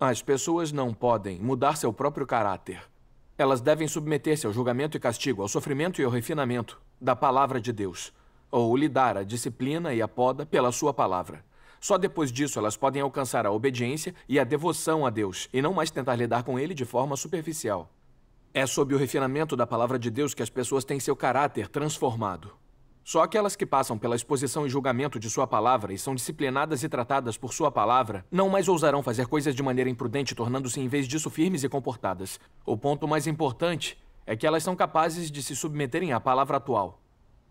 As pessoas não podem mudar seu próprio caráter. Elas devem submeter-se ao julgamento e castigo, ao sofrimento e ao refinamento da palavra de Deus, ou lhe dar a disciplina e a poda pela sua palavra. Só depois disso elas podem alcançar a obediência e a devoção a Deus, e não mais tentar lidar com ele de forma superficial. É sob o refinamento da palavra de Deus que as pessoas têm seu caráter transformado. Só aquelas que passam pela exposição e julgamento de sua palavra e são disciplinadas e tratadas por sua palavra, não mais ousarão fazer coisas de maneira imprudente, tornando-se em vez disso firmes e comportadas. O ponto mais importante é que elas são capazes de se submeterem à palavra atual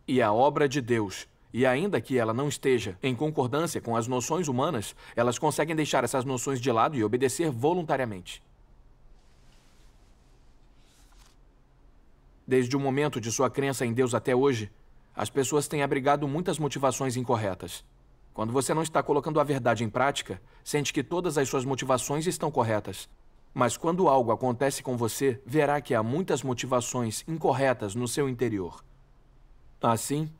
e à obra de Deus. E ainda que ela não esteja em concordância com as noções humanas, elas conseguem deixar essas noções de lado e obedecer voluntariamente. Desde o momento de sua crença em Deus até hoje, as pessoas têm abrigado muitas motivações incorretas. Quando você não está colocando a verdade em prática, sente que todas as suas motivações estão corretas. Mas quando algo acontece com você, verá que há muitas motivações incorretas no seu interior. Assim,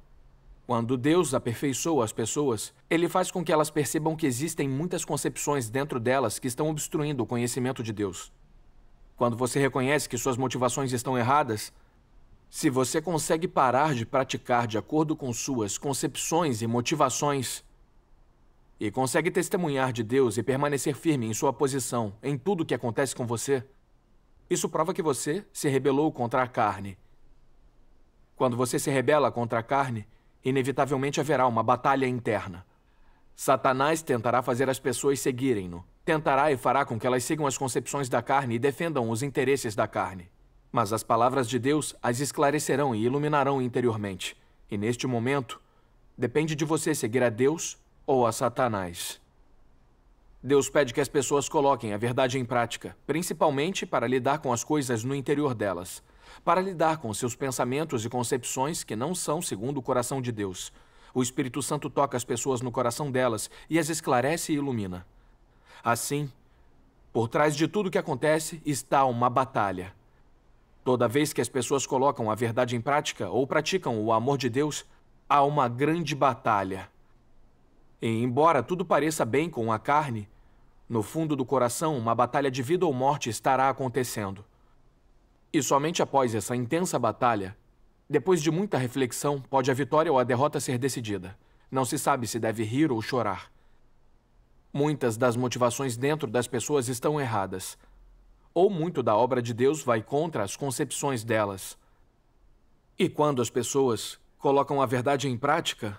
quando Deus aperfeiçoa as pessoas, Ele faz com que elas percebam que existem muitas concepções dentro delas que estão obstruindo o conhecimento de Deus. Quando você reconhece que suas motivações estão erradas, se você consegue parar de praticar de acordo com suas concepções e motivações, e consegue testemunhar de Deus e permanecer firme em sua posição em tudo o que acontece com você, isso prova que você se rebelou contra a carne. Quando você se rebela contra a carne, inevitavelmente haverá uma batalha interna. Satanás tentará fazer as pessoas seguirem-no. Tentará e fará com que elas sigam as concepções da carne e defendam os interesses da carne. Mas as palavras de Deus as esclarecerão e iluminarão interiormente. E neste momento, depende de você seguir a Deus ou a Satanás. Deus pede que as pessoas coloquem a verdade em prática, principalmente para lidar com as coisas no interior delas, para lidar com seus pensamentos e concepções que não são segundo o coração de Deus. O Espírito Santo toca as pessoas no coração delas e as esclarece e ilumina. Assim, por trás de tudo que acontece está uma batalha. Toda vez que as pessoas colocam a verdade em prática ou praticam o amor de Deus, há uma grande batalha. E embora tudo pareça bem com a carne, no fundo do coração uma batalha de vida ou morte estará acontecendo. E somente após essa intensa batalha, depois de muita reflexão, pode a vitória ou a derrota ser decidida. Não se sabe se deve rir ou chorar. Muitas das motivações dentro das pessoas estão erradas. Ou muito da obra de Deus vai contra as concepções delas. E quando as pessoas colocam a verdade em prática,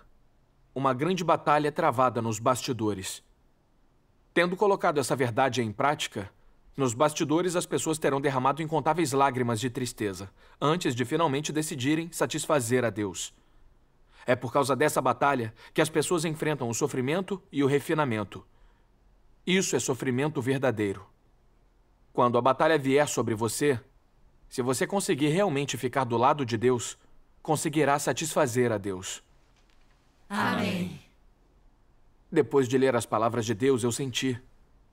uma grande batalha é travada nos bastidores. Tendo colocado essa verdade em prática, nos bastidores as pessoas terão derramado incontáveis lágrimas de tristeza, antes de finalmente decidirem satisfazer a Deus. É por causa dessa batalha que as pessoas enfrentam o sofrimento e o refinamento. Isso é sofrimento verdadeiro. Quando a batalha vier sobre você, se você conseguir realmente ficar do lado de Deus, conseguirá satisfazer a Deus. Amém. Depois de ler as palavras de Deus, eu senti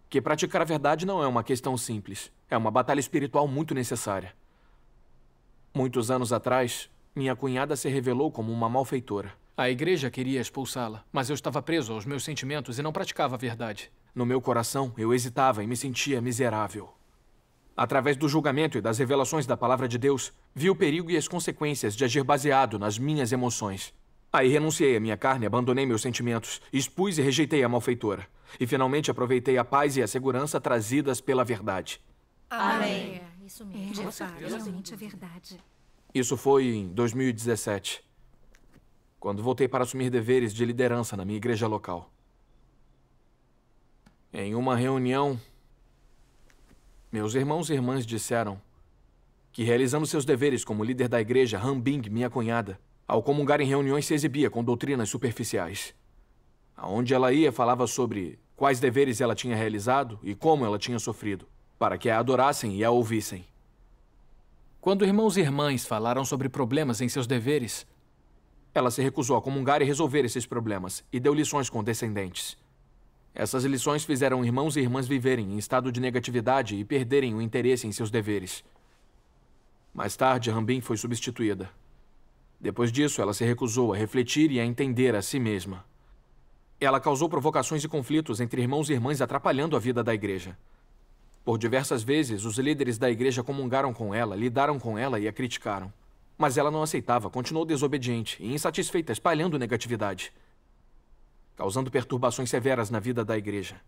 que praticar a verdade não é uma questão simples. É uma batalha espiritual muito necessária. Muitos anos atrás, minha cunhada se revelou como uma malfeitora. A igreja queria expulsá-la, mas eu estava preso aos meus sentimentos e não praticava a verdade. No meu coração, eu hesitava e me sentia miserável. Através do julgamento e das revelações da palavra de Deus, vi o perigo e as consequências de agir baseado nas minhas emoções. Aí renunciei à minha carne, abandonei meus sentimentos, expus e rejeitei a malfeitora. E finalmente aproveitei a paz e a segurança trazidas pela verdade. Amém. Isso mesmo. Realmente é verdade. Isso foi em 2017, quando voltei para assumir deveres de liderança na minha igreja local. Em uma reunião, meus irmãos e irmãs disseram que, realizando seus deveres como líder da igreja, Han Bing, minha cunhada, ao comungar em reuniões se exibia com doutrinas superficiais. Aonde ela ia, falava sobre quais deveres ela tinha realizado e como ela tinha sofrido, para que a adorassem e a ouvissem. Quando irmãos e irmãs falaram sobre problemas em seus deveres, ela se recusou a comungar e resolver esses problemas e deu lições condescendentes. Essas lições fizeram irmãos e irmãs viverem em estado de negatividade e perderem o interesse em seus deveres. Mais tarde, Han Bing foi substituída. Depois disso, ela se recusou a refletir e a entender a si mesma. Ela causou provocações e conflitos entre irmãos e irmãs, atrapalhando a vida da igreja. Por diversas vezes, os líderes da igreja comungaram com ela, lidaram com ela e a criticaram. Mas ela não aceitava, continuou desobediente e insatisfeita, espalhando negatividade, causando perturbações severas na vida da igreja.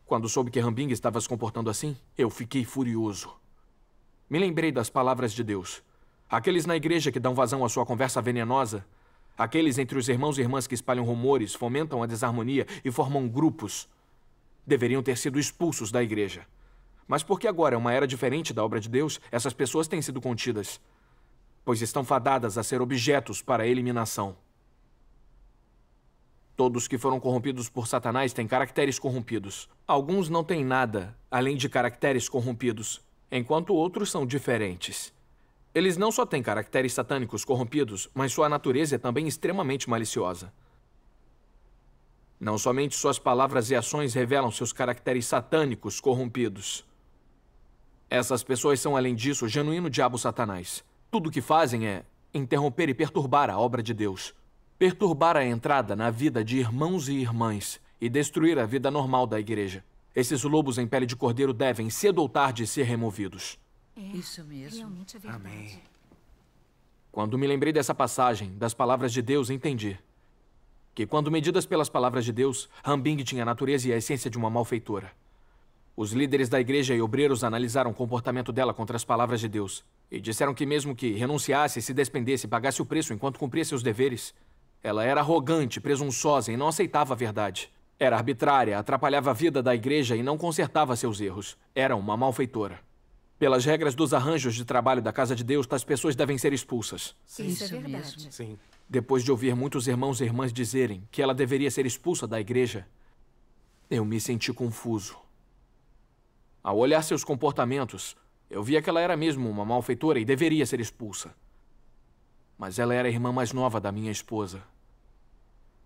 Quando soube que Hambing estava se comportando assim, eu fiquei furioso. Me lembrei das palavras de Deus. Aqueles na igreja que dão vazão à sua conversa venenosa, aqueles entre os irmãos e irmãs que espalham rumores, fomentam a desarmonia e formam grupos, deveriam ter sido expulsos da igreja. Mas porque agora é uma era diferente da obra de Deus, essas pessoas têm sido contidas, pois estão fadadas a ser objetos para a eliminação. Todos que foram corrompidos por Satanás têm caracteres corrompidos. Alguns não têm nada além de caracteres corrompidos, enquanto outros são diferentes. Eles não só têm caracteres satânicos corrompidos, mas sua natureza é também extremamente maliciosa. Não somente suas palavras e ações revelam seus caracteres satânicos corrompidos. Essas pessoas são, além disso, o genuíno diabo Satanás. Tudo o que fazem é interromper e perturbar a obra de Deus. Perturbar a entrada na vida de irmãos e irmãs e destruir a vida normal da igreja. Esses lobos em pele de cordeiro devem, cedo ou tarde, ser removidos. Isso mesmo. Realmente é verdade. Amém. Quando me lembrei dessa passagem, das palavras de Deus, entendi que, quando medidas pelas palavras de Deus, Hambing tinha a natureza e a essência de uma malfeitora. Os líderes da igreja e obreiros analisaram o comportamento dela contra as palavras de Deus e disseram que, mesmo que renunciasse, se despendesse e pagasse o preço enquanto cumpria seus deveres, ela era arrogante, presunçosa e não aceitava a verdade. Era arbitrária, atrapalhava a vida da igreja e não consertava seus erros. Era uma malfeitora. Pelas regras dos arranjos de trabalho da casa de Deus, tais pessoas devem ser expulsas. Isso é verdade. Sim. Depois de ouvir muitos irmãos e irmãs dizerem que ela deveria ser expulsa da igreja, eu me senti confuso. Ao olhar seus comportamentos, eu via que ela era mesmo uma malfeitora e deveria ser expulsa. Mas ela era a irmã mais nova da minha esposa.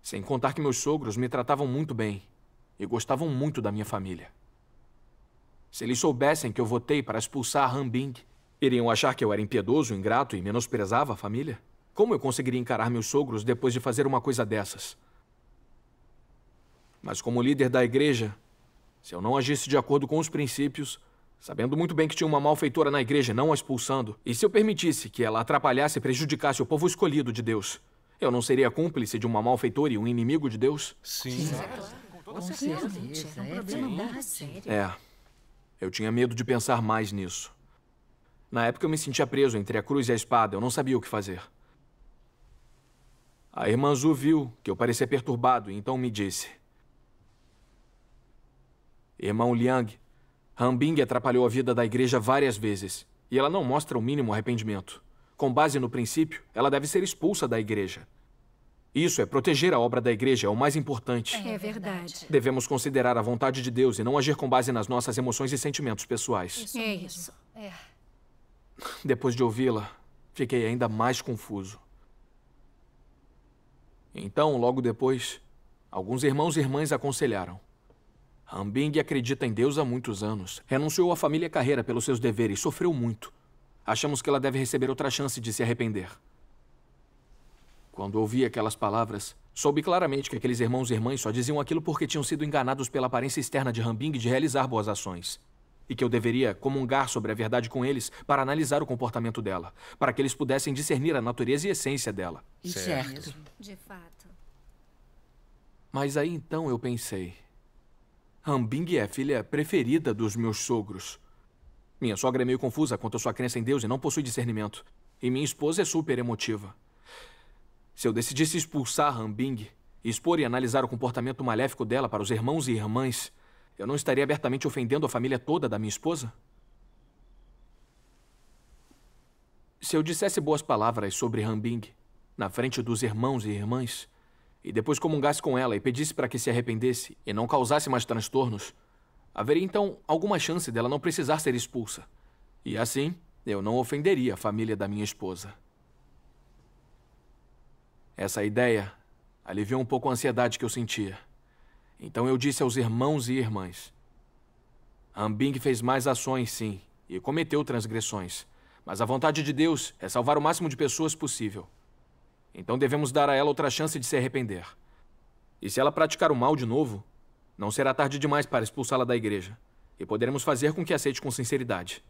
Sem contar que meus sogros me tratavam muito bem e gostavam muito da minha família. Se eles soubessem que eu votei para expulsar Hambing, iriam achar que eu era impiedoso, ingrato e menosprezava a família? Como eu conseguiria encarar meus sogros depois de fazer uma coisa dessas? Mas como líder da igreja, se eu não agisse de acordo com os princípios, sabendo muito bem que tinha uma malfeitora na igreja, não a expulsando, e se eu permitisse que ela atrapalhasse e prejudicasse o povo escolhido de Deus, eu não seria cúmplice de uma malfeitora e um inimigo de Deus? Sim. Com Realmente, certeza. é um É problema bem. muito sério. Eu tinha medo de pensar mais nisso. Na época eu me sentia preso entre a cruz e a espada, eu não sabia o que fazer. A irmã Zhu viu que eu parecia perturbado e então me disse: Irmão Liang, Hambing atrapalhou a vida da igreja várias vezes e ela não mostra o mínimo arrependimento. Com base no princípio, ela deve ser expulsa da igreja. Isso é proteger a obra da igreja, é o mais importante. É verdade. Devemos considerar a vontade de Deus e não agir com base nas nossas emoções e sentimentos pessoais. É isso. Depois de ouvi-la, fiquei ainda mais confuso. Então, logo depois, alguns irmãos e irmãs aconselharam. Hambing acredita em Deus há muitos anos. Renunciou à família e à carreira pelos seus deveres, sofreu muito. Achamos que ela deve receber outra chance de se arrepender. Quando ouvi aquelas palavras, soube claramente que aqueles irmãos e irmãs só diziam aquilo porque tinham sido enganados pela aparência externa de Hambing de realizar boas ações. E que eu deveria comungar sobre a verdade com eles para analisar o comportamento dela, para que eles pudessem discernir a natureza e essência dela. E Certo. certo. De fato. Mas aí então eu pensei: Hambing é a filha preferida dos meus sogros. Minha sogra é meio confusa quanto à sua crença em Deus e não possui discernimento. E minha esposa é super emotiva. Se eu decidisse expulsar Hambing, expor e analisar o comportamento maléfico dela para os irmãos e irmãs, eu não estaria abertamente ofendendo a família toda da minha esposa? Se eu dissesse boas palavras sobre Hambing na frente dos irmãos e irmãs, e depois comungasse com ela e pedisse para que se arrependesse e não causasse mais transtornos, haveria então alguma chance dela não precisar ser expulsa. E assim, eu não ofenderia a família da minha esposa. Essa ideia aliviou um pouco a ansiedade que eu sentia. Então eu disse aos irmãos e irmãs: Hambing fez mais ações, sim, e cometeu transgressões. Mas a vontade de Deus é salvar o máximo de pessoas possível. Então devemos dar a ela outra chance de se arrepender. E se ela praticar o mal de novo, não será tarde demais para expulsá-la da igreja. e poderemos fazer com que aceite com sinceridade.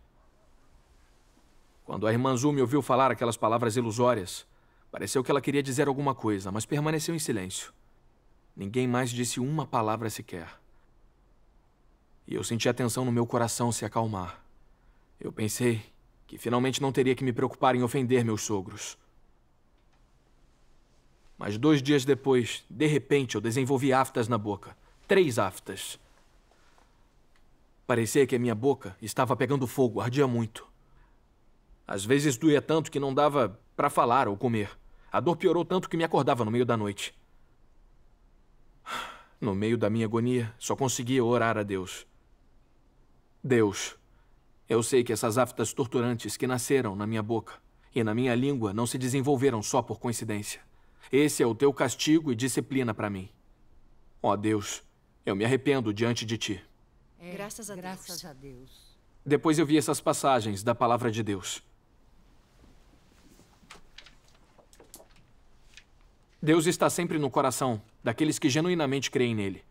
Quando a irmã Zhu me ouviu falar aquelas palavras ilusórias, pareceu que ela queria dizer alguma coisa, mas permaneceu em silêncio. Ninguém mais disse uma palavra sequer. E eu senti a tensão no meu coração se acalmar. Eu pensei que finalmente não teria que me preocupar em ofender meus sogros. Mas 2 dias depois, de repente, eu desenvolvi aftas na boca. 3 aftas. Parecia que a minha boca estava pegando fogo, ardia muito. Às vezes doía tanto que não dava para falar ou comer. A dor piorou tanto que me acordava no meio da noite. No meio da minha agonia, só conseguia orar a Deus. Deus, eu sei que essas aftas torturantes que nasceram na minha boca e na minha língua não se desenvolveram só por coincidência. Esse é o teu castigo e disciplina para mim. Ó Deus, eu me arrependo diante de ti. Graças a Deus. Graças a Deus. Depois eu vi essas passagens da palavra de Deus. Deus está sempre no coração daqueles que genuinamente creem nele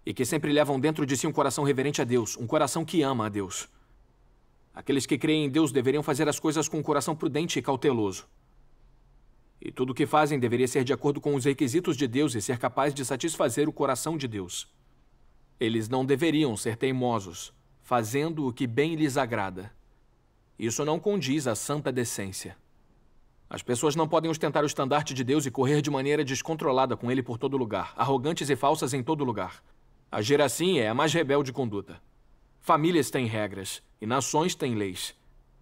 e que sempre levam dentro de si um coração reverente a Deus, um coração que ama a Deus. Aqueles que creem em Deus deveriam fazer as coisas com um coração prudente e cauteloso. E tudo o que fazem deveria ser de acordo com os requisitos de Deus e ser capaz de satisfazer o coração de Deus. Eles não deveriam ser teimosos, fazendo o que bem lhes agrada. Isso não condiz à santa decência. As pessoas não podem ostentar o estandarte de Deus e correr de maneira descontrolada com ele por todo lugar, arrogantes e falsas em todo lugar. Agir assim é a mais rebelde conduta. Famílias têm regras e nações têm leis.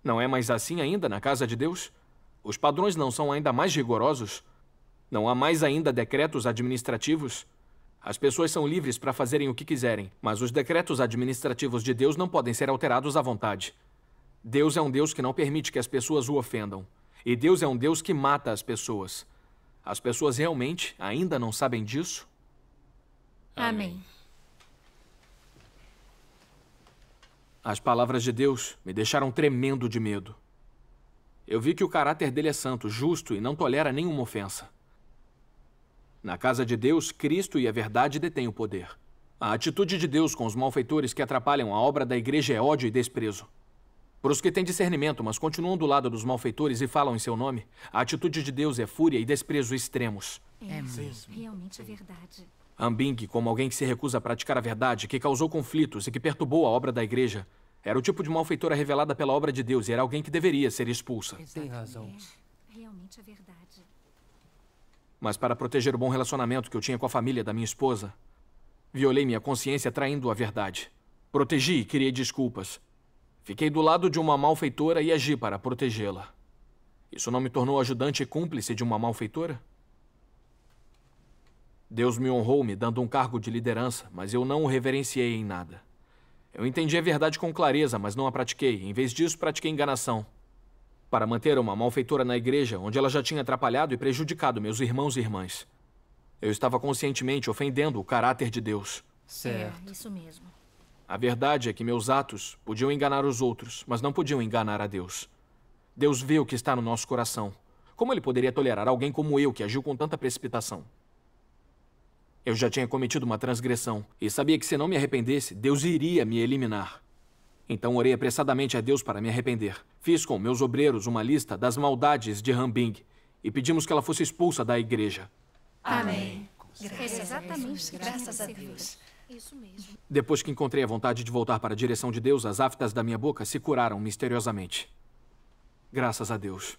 Não é mais assim ainda na casa de Deus? Os padrões não são ainda mais rigorosos? Não há mais ainda decretos administrativos? As pessoas são livres para fazerem o que quiserem, mas os decretos administrativos de Deus não podem ser alterados à vontade. Deus é um Deus que não permite que as pessoas o ofendam. E Deus é um Deus que mata as pessoas. As pessoas realmente ainda não sabem disso? Amém. As palavras de Deus me deixaram tremendo de medo. Eu vi que o caráter dele é santo, justo e não tolera nenhuma ofensa. Na casa de Deus, Cristo e a verdade detêm o poder. A atitude de Deus com os malfeitores que atrapalham a obra da igreja é ódio e desprezo. Para os que têm discernimento, mas continuam do lado dos malfeitores e falam em seu nome, a atitude de Deus é fúria e desprezo extremos. É mesmo. Realmente é verdade. Hanbing, como alguém que se recusa a praticar a verdade, que causou conflitos e que perturbou a obra da igreja, era o tipo de malfeitora revelada pela obra de Deus e era alguém que deveria ser expulsa. Tem razão. Realmente é verdade. Mas para proteger o bom relacionamento que eu tinha com a família da minha esposa, violei minha consciência traindo a verdade. Protegi e criei desculpas. Fiquei do lado de uma malfeitora e agi para protegê-la. Isso não me tornou ajudante e cúmplice de uma malfeitora? Deus me honrou me dando um cargo de liderança, mas eu não o reverenciei em nada. Eu entendi a verdade com clareza, mas não a pratiquei. Em vez disso, pratiquei enganação. Para manter uma malfeitora na igreja, onde ela já tinha atrapalhado e prejudicado meus irmãos e irmãs. Eu estava conscientemente ofendendo o caráter de Deus. Certo. É, isso mesmo. A verdade é que meus atos podiam enganar os outros, mas não podiam enganar a Deus. Deus vê o que está no nosso coração. Como ele poderia tolerar alguém como eu, que agiu com tanta precipitação? Eu já tinha cometido uma transgressão e sabia que se não me arrependesse, Deus iria me eliminar. Então orei apressadamente a Deus para me arrepender. Fiz com meus obreiros uma lista das maldades de Hanbing e pedimos que ela fosse expulsa da igreja. Amém. Exatamente, graças a Deus. Isso mesmo. Depois que encontrei a vontade de voltar para a direção de Deus, as aftas da minha boca se curaram misteriosamente. Graças a Deus.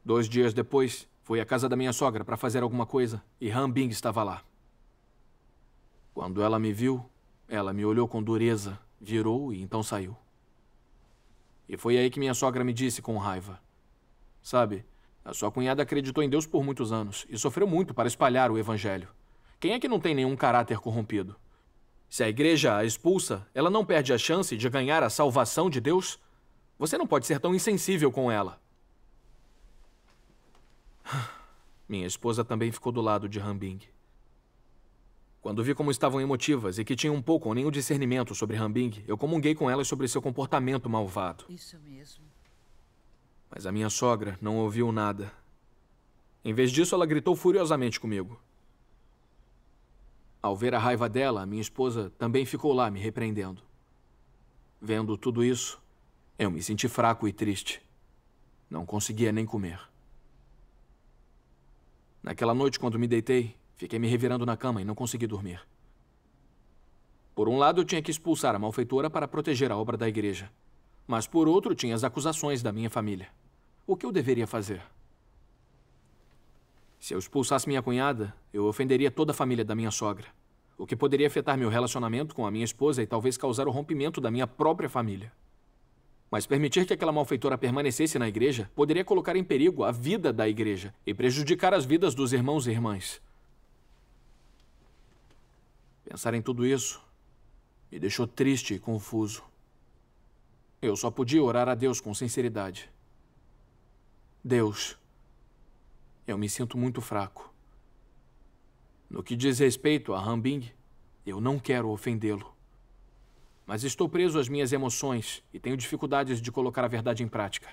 2 dias depois, fui à casa da minha sogra para fazer alguma coisa e Hanbing estava lá. Quando ela me viu, ela me olhou com dureza, virou e então saiu. E foi aí que minha sogra me disse com raiva: sabe, a sua cunhada acreditou em Deus por muitos anos e sofreu muito para espalhar o evangelho. Quem é que não tem nenhum caráter corrompido? Se a igreja a expulsa, ela não perde a chance de ganhar a salvação de Deus? Você não pode ser tão insensível com ela. Minha esposa também ficou do lado de Hanbing. Quando vi como estavam emotivas e que tinham um pouco ou nenhum discernimento sobre Hanbing, eu comunguei com elas sobre seu comportamento malvado. Isso mesmo. Mas a minha sogra não ouviu nada. Em vez disso, ela gritou furiosamente comigo. Ao ver a raiva dela, minha esposa também ficou lá me repreendendo. Vendo tudo isso, eu me senti fraco e triste. Não conseguia nem comer. Naquela noite, quando me deitei, fiquei me revirando na cama e não consegui dormir. Por um lado, eu tinha que expulsar a malfeitora para proteger a obra da igreja. Mas, por outro, tinha as acusações da minha família. O que eu deveria fazer? Se eu expulsasse minha cunhada, eu ofenderia toda a família da minha sogra, o que poderia afetar meu relacionamento com a minha esposa e talvez causar o rompimento da minha própria família. Mas permitir que aquela malfeitora permanecesse na igreja poderia colocar em perigo a vida da igreja e prejudicar as vidas dos irmãos e irmãs. Pensar em tudo isso me deixou triste e confuso. Eu só podia orar a Deus com sinceridade. Deus, eu me sinto muito fraco. No que diz respeito a Hanbing, eu não quero ofendê-lo. Mas estou preso às minhas emoções e tenho dificuldades de colocar a verdade em prática.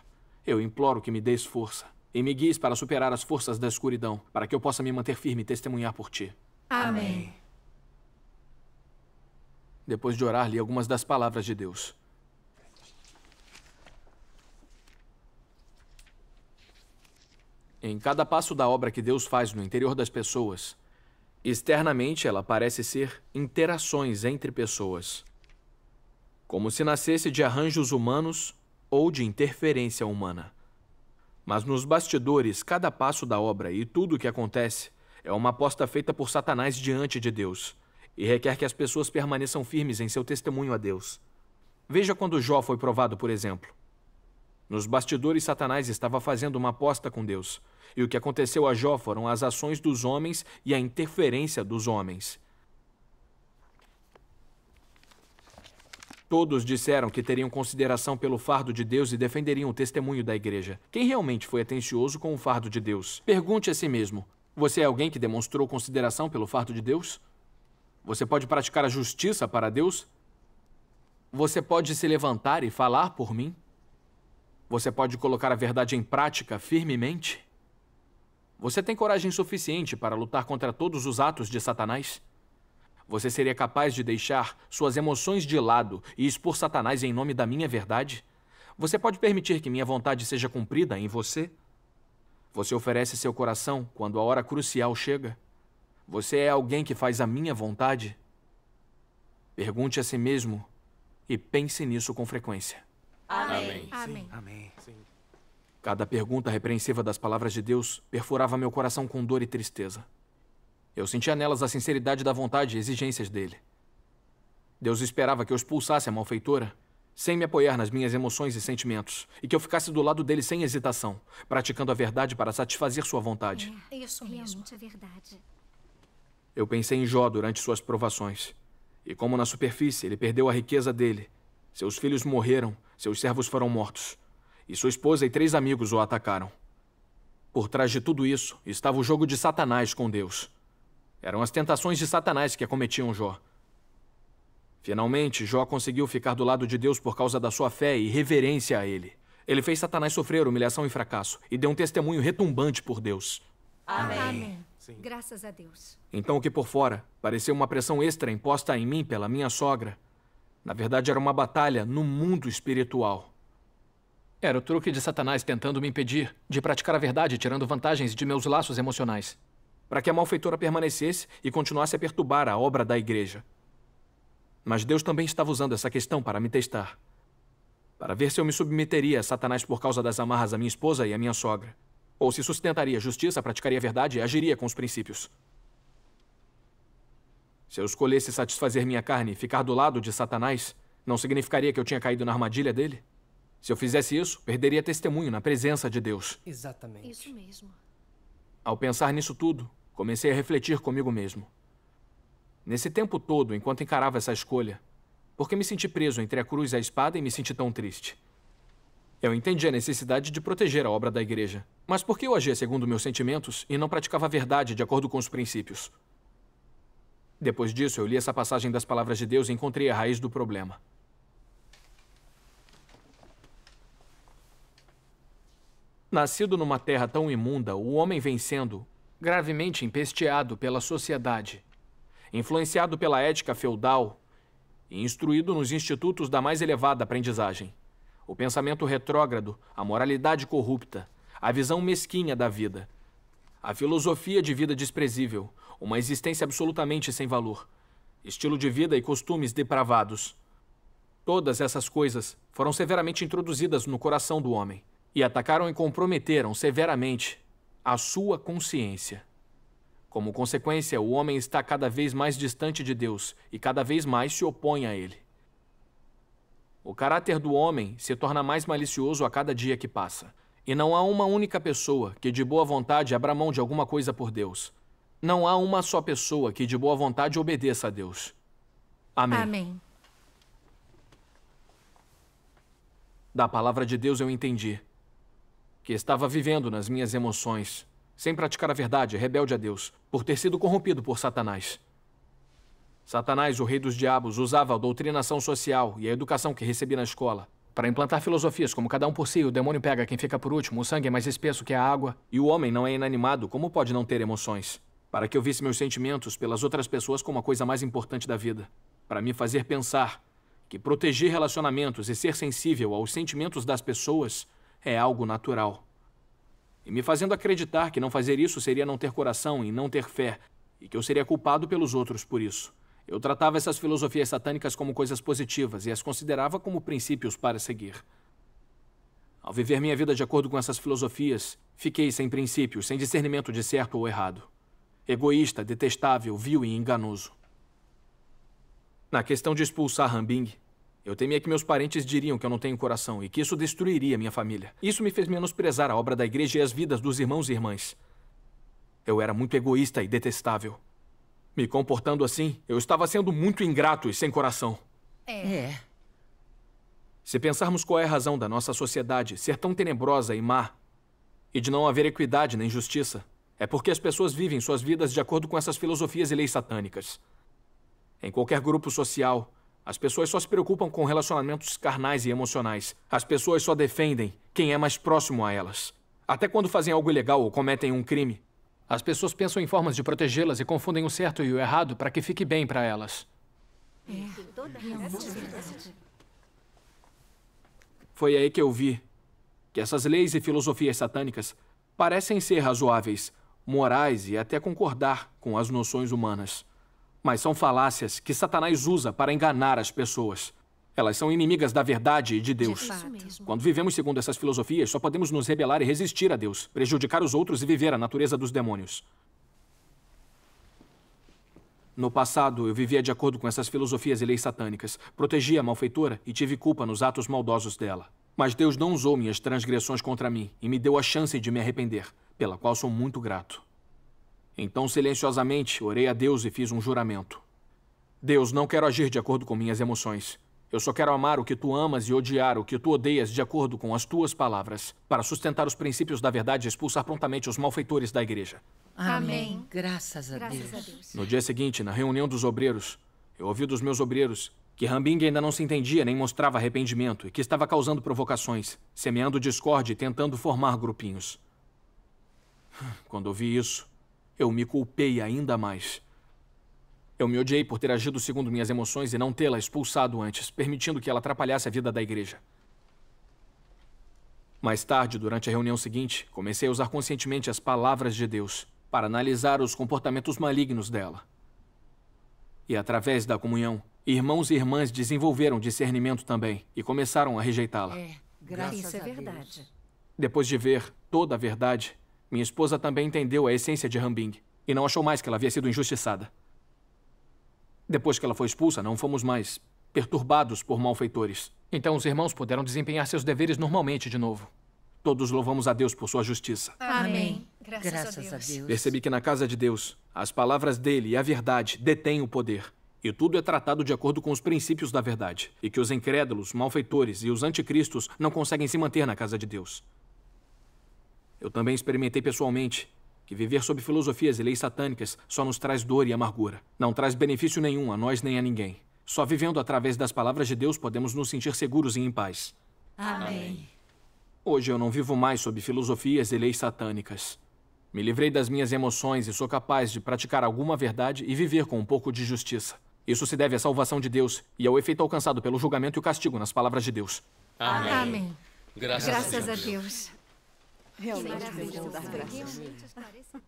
Eu imploro que me dês força e me guies para superar as forças da escuridão, para que eu possa me manter firme e testemunhar por ti. Amém. Depois de orar, li algumas das palavras de Deus. Em cada passo da obra que Deus faz no interior das pessoas, externamente ela parece ser interações entre pessoas, como se nascesse de arranjos humanos ou de interferência humana. Mas nos bastidores, cada passo da obra e tudo o que acontece é uma aposta feita por Satanás diante de Deus e requer que as pessoas permaneçam firmes em seu testemunho a Deus. Veja quando Jó foi provado, por exemplo. Nos bastidores, Satanás estava fazendo uma aposta com Deus. E o que aconteceu a Jó foram as ações dos homens e a interferência dos homens. Todos disseram que teriam consideração pelo fardo de Deus e defenderiam o testemunho da igreja. Quem realmente foi atencioso com o fardo de Deus? Pergunte a si mesmo: você é alguém que demonstrou consideração pelo fardo de Deus? Você pode praticar a justiça para Deus? Você pode se levantar e falar por mim? Você pode colocar a verdade em prática firmemente? Você tem coragem suficiente para lutar contra todos os atos de Satanás? Você seria capaz de deixar suas emoções de lado e expor Satanás em nome da minha verdade? Você pode permitir que minha vontade seja cumprida em você? Você oferece seu coração quando a hora crucial chega? Você é alguém que faz a minha vontade? Pergunte a si mesmo e pense nisso com frequência. Amém. Amém. Amém. Cada pergunta repreensiva das palavras de Deus perfurava meu coração com dor e tristeza. Eu sentia nelas a sinceridade da vontade e exigências dele. Deus esperava que eu expulsasse a malfeitora sem me apoiar nas minhas emoções e sentimentos, e que eu ficasse do lado dele sem hesitação, praticando a verdade para satisfazer sua vontade. Isso mesmo. Realmente é verdade. Eu pensei em Jó durante suas provações, e como na superfície ele perdeu a riqueza dele, seus filhos morreram, seus servos foram mortos, e sua esposa e 3 amigos o atacaram. Por trás de tudo isso estava o jogo de Satanás com Deus. Eram as tentações de Satanás que acometiam Jó. Finalmente, Jó conseguiu ficar do lado de Deus por causa da sua fé e reverência a ele. Ele fez Satanás sofrer humilhação e fracasso e deu um testemunho retumbante por Deus. Amém. Graças a Deus. Então, o que por fora parecia uma pressão extra imposta em mim pela minha sogra, na verdade era uma batalha no mundo espiritual. Era o truque de Satanás tentando me impedir de praticar a verdade, tirando vantagens de meus laços emocionais, para que a malfeitora permanecesse e continuasse a perturbar a obra da igreja. Mas Deus também estava usando essa questão para me testar, para ver se eu me submeteria a Satanás por causa das amarras à minha esposa e à minha sogra, ou se sustentaria a justiça, praticaria a verdade e agiria com os princípios. Se eu escolhesse satisfazer minha carne e ficar do lado de Satanás, não significaria que eu tinha caído na armadilha dele? Se eu fizesse isso, perderia testemunho na presença de Deus. Exatamente. Isso mesmo. Ao pensar nisso tudo, comecei a refletir comigo mesmo. Nesse tempo todo, enquanto encarava essa escolha, por que me senti preso entre a cruz e a espada e me senti tão triste? Eu entendi a necessidade de proteger a obra da igreja, mas por que eu agia segundo meus sentimentos e não praticava a verdade de acordo com os princípios? Depois disso, eu li essa passagem das palavras de Deus e encontrei a raiz do problema. Nascido numa terra tão imunda, o homem vem sendo gravemente empesteado pela sociedade. influenciado pela ética feudal e instruído nos institutos da mais elevada aprendizagem. O pensamento retrógrado, a moralidade corrupta, a visão mesquinha da vida, a filosofia de vida desprezível, uma existência absolutamente sem valor, estilo de vida e costumes depravados. Todas essas coisas foram severamente introduzidas no coração do homem e atacaram e comprometeram severamente a sua consciência. Como consequência, o homem está cada vez mais distante de Deus e cada vez mais se opõe a ele. O caráter do homem se torna mais malicioso a cada dia que passa. E não há uma única pessoa que de boa vontade abra mão de alguma coisa por Deus. Não há uma só pessoa que de boa vontade obedeça a Deus. Amém. Amém. Da palavra de Deus eu entendi que estava vivendo nas minhas emoções, sem praticar a verdade, rebelde a Deus, por ter sido corrompido por Satanás. Satanás, o rei dos diabos, usava a doutrinação social e a educação que recebi na escola para implantar filosofias como cada um por si, o demônio pega quem fica por último, o sangue é mais espesso que a água e o homem não é inanimado, como pode não ter emoções? Para que eu visse meus sentimentos pelas outras pessoas como a coisa mais importante da vida. Para me fazer pensar que proteger relacionamentos e ser sensível aos sentimentos das pessoas é algo natural. E me fazendo acreditar que não fazer isso seria não ter coração e não ter fé, e que eu seria culpado pelos outros por isso. Eu tratava essas filosofias satânicas como coisas positivas e as considerava como princípios para seguir. Ao viver minha vida de acordo com essas filosofias, fiquei sem princípios, sem discernimento de certo ou errado. Egoísta, detestável, vil e enganoso. Na questão de expulsar Hambing, eu temia que meus parentes diriam que eu não tenho coração e que isso destruiria minha família. Isso me fez menosprezar a obra da igreja e as vidas dos irmãos e irmãs. Eu era muito egoísta e detestável. Me comportando assim, eu estava sendo muito ingrato e sem coração. Se pensarmos qual é a razão da nossa sociedade ser tão tenebrosa e má, e de não haver equidade nem justiça, é porque as pessoas vivem suas vidas de acordo com essas filosofias e leis satânicas. Em qualquer grupo social, as pessoas só se preocupam com relacionamentos carnais e emocionais. As pessoas só defendem quem é mais próximo a elas. Até quando fazem algo ilegal ou cometem um crime, as pessoas pensam em formas de protegê-las e confundem o certo e o errado para que fique bem para elas. Foi aí que eu vi que essas leis e filosofias satânicas parecem ser razoáveis, morais e até concordar com as noções humanas. Mas são falácias que Satanás usa para enganar as pessoas. Elas são inimigas da verdade e de Deus. De fato. Quando vivemos segundo essas filosofias, só podemos nos rebelar e resistir a Deus, prejudicar os outros e viver a natureza dos demônios. No passado, eu vivia de acordo com essas filosofias e leis satânicas, protegia a malfeitora e tive culpa nos atos maldosos dela. Mas Deus não usou minhas transgressões contra mim e me deu a chance de me arrepender, pela qual sou muito grato. Então, silenciosamente, orei a Deus e fiz um juramento. Deus, não quero agir de acordo com minhas emoções. Eu só quero amar o que tu amas e odiar o que tu odeias de acordo com as tuas palavras, para sustentar os princípios da verdade e expulsar prontamente os malfeitores da igreja. Amém. Graças a Graças Deus. a Deus. No dia seguinte, na reunião dos obreiros, eu ouvi dos meus obreiros que Hambing ainda não se entendia nem mostrava arrependimento e que estava causando provocações, semeando discórdia e tentando formar grupinhos. Quando ouvi isso, eu me culpei ainda mais. Eu me odiei por ter agido segundo minhas emoções e não tê-la expulsado antes, permitindo que ela atrapalhasse a vida da igreja. Mais tarde, durante a reunião seguinte, comecei a usar conscientemente as palavras de Deus para analisar os comportamentos malignos dela. E através da comunhão, irmãos e irmãs desenvolveram discernimento também e começaram a rejeitá-la. Graças Isso é a Deus. verdade. Depois de ver toda a verdade, minha esposa também entendeu a essência de Hambing e não achou mais que ela havia sido injustiçada. Depois que ela foi expulsa, não fomos mais perturbados por malfeitores. Então os irmãos puderam desempenhar seus deveres normalmente de novo. Todos louvamos a Deus por sua justiça. Amém. Graças a Deus. Percebi que na casa de Deus, as palavras dele e a verdade detêm o poder. E tudo é tratado de acordo com os princípios da verdade. E que os incrédulos, malfeitores e os anticristos não conseguem se manter na casa de Deus. Eu também experimentei pessoalmente que viver sob filosofias e leis satânicas só nos traz dor e amargura. Não traz benefício nenhum a nós nem a ninguém. Só vivendo através das palavras de Deus podemos nos sentir seguros e em paz. Amém. Hoje eu não vivo mais sob filosofias e leis satânicas. Me livrei das minhas emoções e sou capaz de praticar alguma verdade e viver com um pouco de justiça. Isso se deve à salvação de Deus e ao efeito alcançado pelo julgamento e o castigo nas palavras de Deus. Amém. Amém. Graças Graças a Deus. Realmente Maravilha. devemos dar graças. Realmente parece-